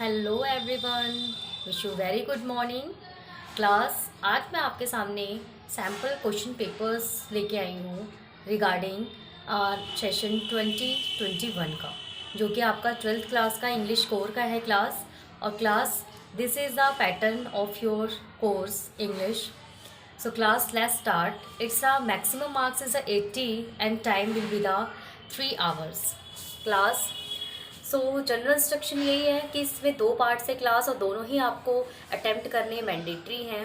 Hello everyone, wish you very good morning class. आज मैं आपके सामने सैम्पल क्वेश्चन पेपर्स लेके आई हूँ रिगार्डिंग सेशन 2021 का, जो कि आपका 12th क्लास का इंग्लिश कोर का है क्लास। और class, this is the pattern of your course English. So class, let's start. It's a maximum marks is a 80 and time will be the 3 hours. Class, general instruction यही है कि इसमें दो parts है class, और दोनों ही आपको अटेम्प्ट करने मैंडेटरी हैं।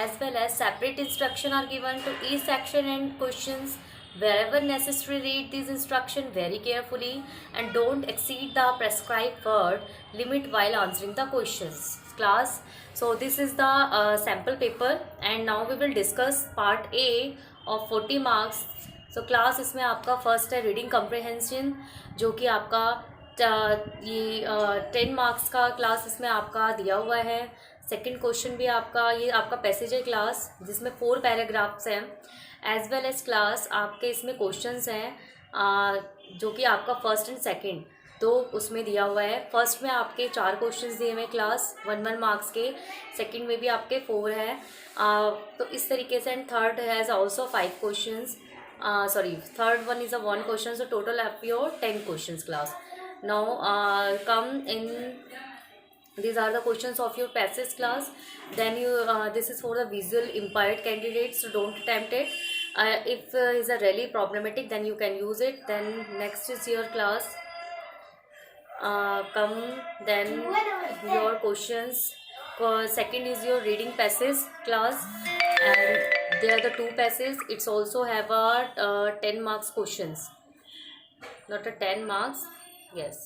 As well as separate instruction are given to each section and questions. wherever necessary, read these instruction very carefully and don't exceed the prescribed word limit while answering the questions. Class, so this is the sample paper and now we will discuss part A of 40 marks. So class, इसमें आपका first है reading कम्प्रहेंशन, जो कि आपका ये 10 marks का class इसमें आपका दिया हुआ है। सेकंड क्वेश्चन भी आपका, ये आपका पैसेज है क्लास, जिसमें 4 पैराग्राफ्स हैं। एज वेल एज क्लास आपके इसमें क्वेश्चंस हैं जो कि आपका फर्स्ट एंड सेकंड तो उसमें दिया हुआ है। फर्स्ट में आपके 4 क्वेश्चंस दिए हुए क्लास 1 मार्क्स के, सेकंड में भी आपके 4 है। तो इस तरीके से, and third has also 5 questions, sorry third one is a 1 question, so total of your 10 questions class. Now come in, these are the questions of your passage class. Then you this is for the visual impaired candidates, so don't attempt it. If is a really problematic, then you can use it. Then next is your class, come then your questions. Second is your reading passage class, and there are the 2 passages. It's also have a 10 marks questions, not a 10 marks. Yes,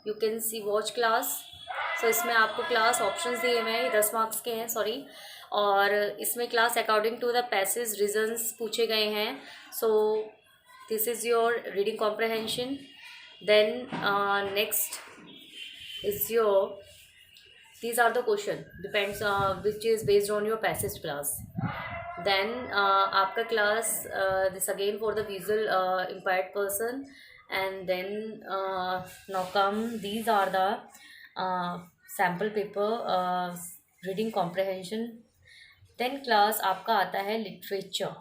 you can see watch class. So इसमें आपको class options दिए हुए हैं, ये 10 marks के हैं, sorry. और इसमें class according to the passage reasons पूछे गए हैं। So this is your reading comprehension. Then next is your, these are the question depends which is based on your passage class. Then आपका class this again for the visual impaired person. And then now come, these are the sample paper reading comprehension. then class आपका आता है literature.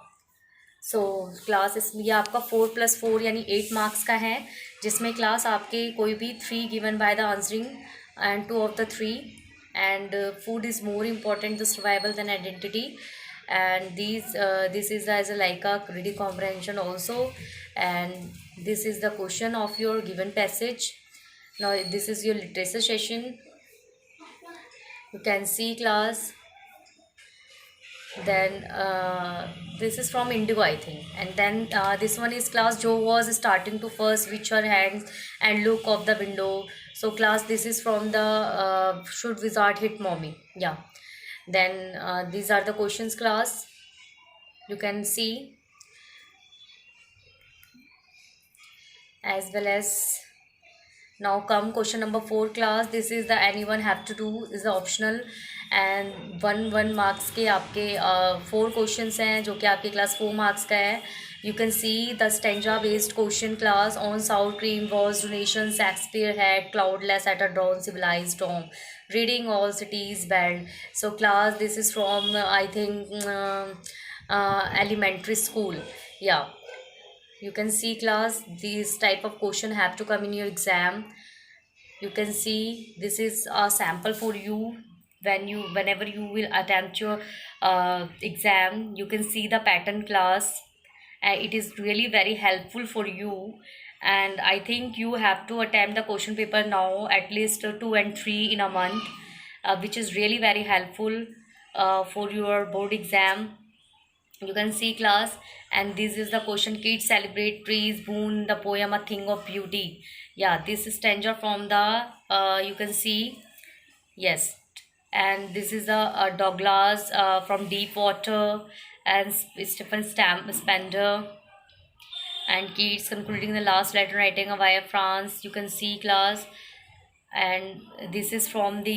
So class इसमें ये आपका 4+4 यानी 8 marks का है, जिसमें क्लास आपके कोई भी 3 given by the answering and 2 of the 3, and food is more important to survival than identity. And this is as a like a reading comprehension also, and this is the question of your given passage. Now this is your literature session, you can see class. Then this is from Indigo, I think. And then this one is class, Joe was starting to first reach her hands and look of the window. So class, this is from the should wizard hit mommy, yeah. Then these are the questions class, you can see, as well as now come question number 4 class. this is the anyone have to do is the optional, and 1 marks के आपके 4 questions हैं, जो कि आपके class 4 marks का है। You can see the stanza based question class on south cream was donation Shakespeare had cloudless at a drawn civilised home reading all cities belled. So class, this is from I think elementary school, yeah. You can see class, these type of question have to come in your exam. You can see this is a sample for you. Whenever you will attempt your exam, you can see the pattern class. It is really very helpful for you, and I think you have to attempt the question paper now at least 2 and 3 in a month, which is really very helpful for your board exam. You can see class, and this is the question, kids celebrate trees boon the poem a thing of beauty, yeah. This is stanza from the you can see, yes. And this is a Douglas from Deepwater, and Stephen Spender, and kids concluding the last letter writing a via France, you can see class. And this is from the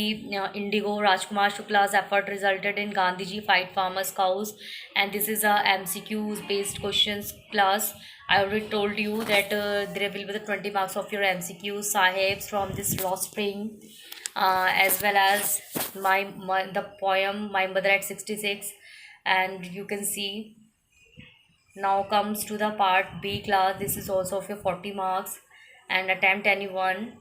Indigo, Rajkumar Shukla's effort resulted in Gandhiji fight farmers cows. And this is a MCQs based questions class. I already told you that there will be the 20 marks of your MCQs. Sahibs from this Lost Spring, as well as the poem My Mother at 66. And you can see now comes to the part B class. This is also of your 40 marks, and attempt anyone.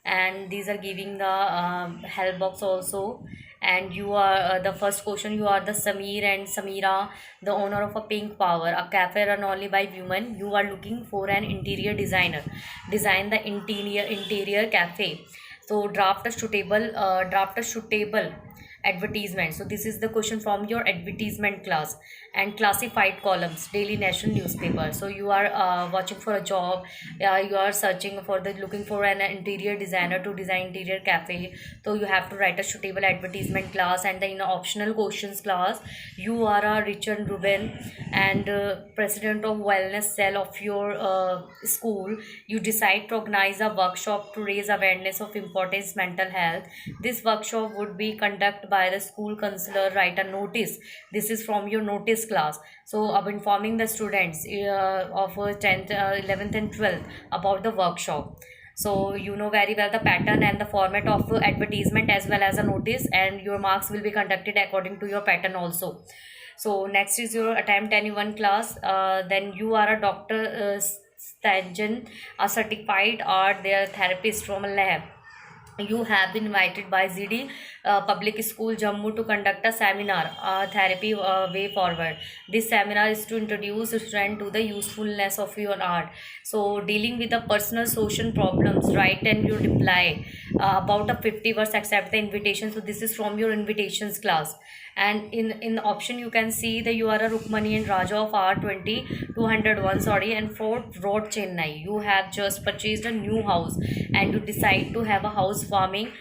And these are giving the help box also. And you are the first question, you are the Samir and Samira, the owner of a Pink Power, a cafe run only by women. You are looking for an interior designer. Design the interior cafe. So draft a suitable advertisement. So this is the question from your advertisement class. And classified columns, daily national newspaper. So you are watching for a job, you are searching for the looking for an interior designer to design interior cafe. So you have to write a suitable advertisement class. And then in optional questions class, you are a Richard Rubin and president of wellness cell of your school. You decide to organize a workshop to raise awareness of importance mental health. This workshop would be conducted by the school counselor. Write a notice. This is from your notice class. So of informing the students of 10th 11th and 12th about the workshop. So you know very well the pattern and the format of advertisement as well as a notice, and your marks will be conducted according to your pattern also. So next is your attempt anyone class. Then you are a doctor Stangen, a certified art their therapist from a lab. You have been invited by ZD Public School Jammu to conduct a seminar, Therapy Way Forward. This seminar is to introduce students to the usefulness of your art. So dealing with the personal social problems, write and you reply about a 50 words, accept the invitation. So this is from your invitations class. And in the option you can see that you are a Rukmani and Raja of R20 201 sorry and Fort Road Chennai. You have just purchased a new house and you decide to have a house warming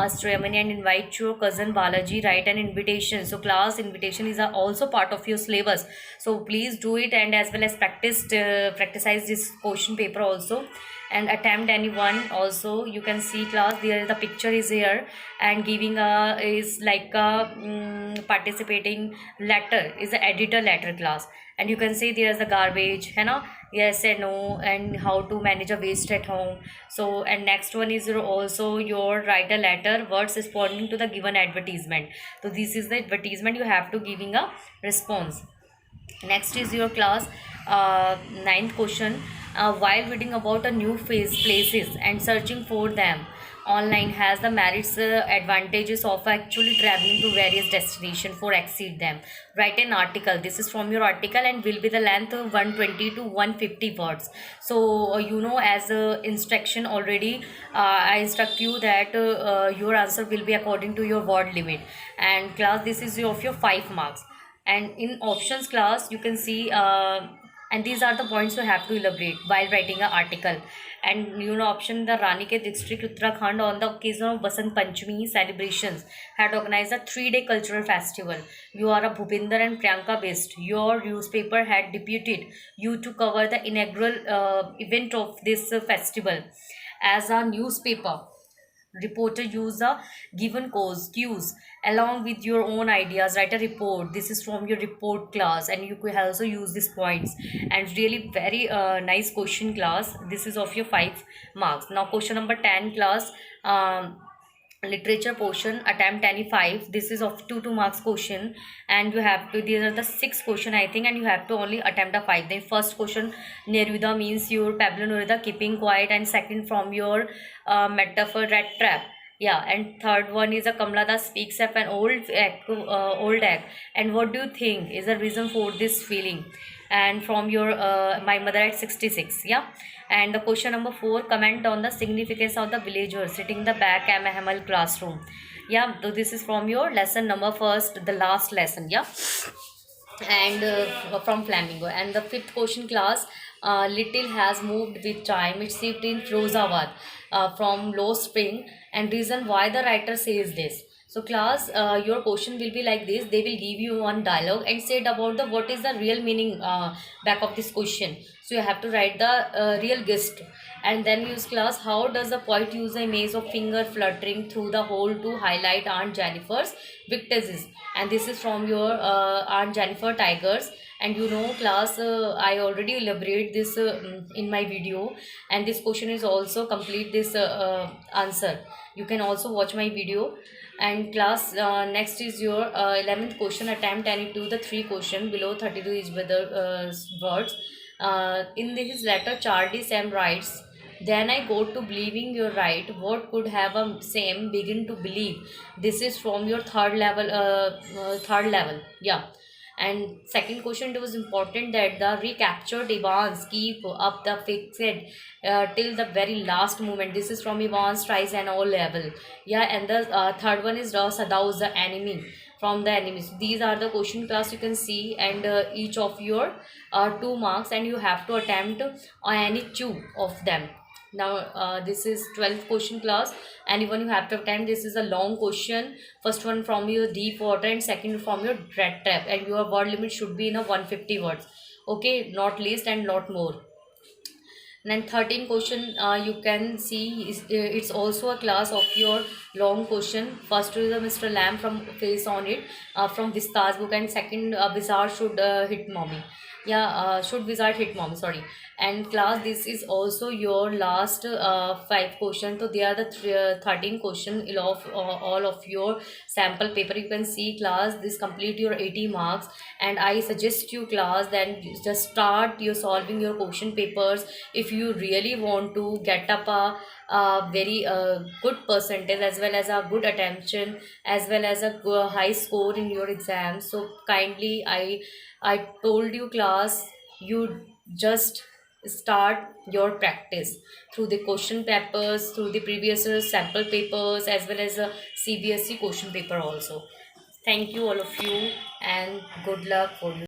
ceremony and invite your cousin Balaji. Write an invitation. So class invitation is also part of your syllabus, so please do it, and as well as practice this question paper also. And attempt anyone also, you can see class there the picture is here, and giving a is like a participating letter is the editor letter class. And you can see there is the garbage है ना, yes and no, and how to manage a waste at home. So and next one is your also your write a letter words responding to the given advertisement. So this is the advertisement, you have to giving a response. Next is your class ninth question. While reading about a new places and searching for them online has the merits advantages of actually traveling to various destinations for exceed them. Write an article. This is from your article and will be the length of 120 to 150 words. So you know, as instruction already I instruct you that your answer will be according to your word limit. And class this is of your 5 marks. And in options class you can see and these are the points you have to elaborate while writing an article. And you know option, the Raniket district Uttarakhand on the occasion of Basant Panchami celebrations had organized a 3-day cultural festival. You are a Bhupinder and Priyanka based. Your newspaper had deputed you to cover the inaugural event of this festival. As a newspaper reporter, use a given cues along with your own ideas. Write a report. This is from your report class, and you could also use these points. And really very nice question class. This is of your 5 marks. Now question number 10 class, literature portion, attempt any 5. This is of 2 marks question, and you have to, these are the 6 question I think, and you have to only attempt a 5. Then first question Neruda means your Pablo Neruda keeping quiet, and second from your metaphor rat trap. Yeah, and third one is a Kamala Das speaks of an old egg, and what do you think is the reason for this feeling? And from your My Mother at 66. Yeah. And the question number 4, comment on the significance of the villager sitting in the back Hamel classroom. Yeah, so this is from your lesson number first, the last lesson. Yeah. And from Flamingo. And the 5th question class, little has moved with time. It's shifted in Firozabad from Low Spring, and reason why the writer says this. So class, your question will be like this. They will give you one dialogue and said about the what is the real meaning back of this question. So you have to write the real gist. And then use class, how does the poet use the image of finger fluttering through the hole to highlight Aunt Jennifer's victories? And this is from your Aunt Jennifer Tigers. And you know class, I already elaborate this in my video, and this question is also complete this answer. You can also watch my video. And class, next is your 11th question, attempt any to the three question below 32 is whether words. In his letter Charlie Sam writes, then I go to believing you're right. What could have a same begin to believe? This is from your third level. Third level, yeah. And second question, it was important that the recaptured Evans keep up the fixed till the very last moment. This is from Evans tries and all level, yeah. And the third one is Sadaus the enemy from the enemies. These are the question class you can see, and each of your 2 marks, and you have to attempt any two of them. Now this is 12th question class, and even you have to attempt. This is a long question, first one from your deep water and second from your dread trap, and your word limit should be in a 150 words, okay, not least and not more. Then 13 question, you can see it's also a class of your long question. First is a Mr. Lamb from Face on It, from Vista's book, and second Wizard should hit mommy. Yeah, should wizard hit mommy, sorry. And class, this is also your last 5 questions. So they are the 13 question of all of your sample paper. You can see class, this complete your 80 marks, and I suggest you class then just start your solving your question papers if you really want to get up a very good percentage, as well as a good attention, as well as a high score in your exams. So kindly, I told you class, you just start your practice through the question papers, through the previous sample papers, as well as a CBSE question paper also. Thank you all of you, and good luck for you.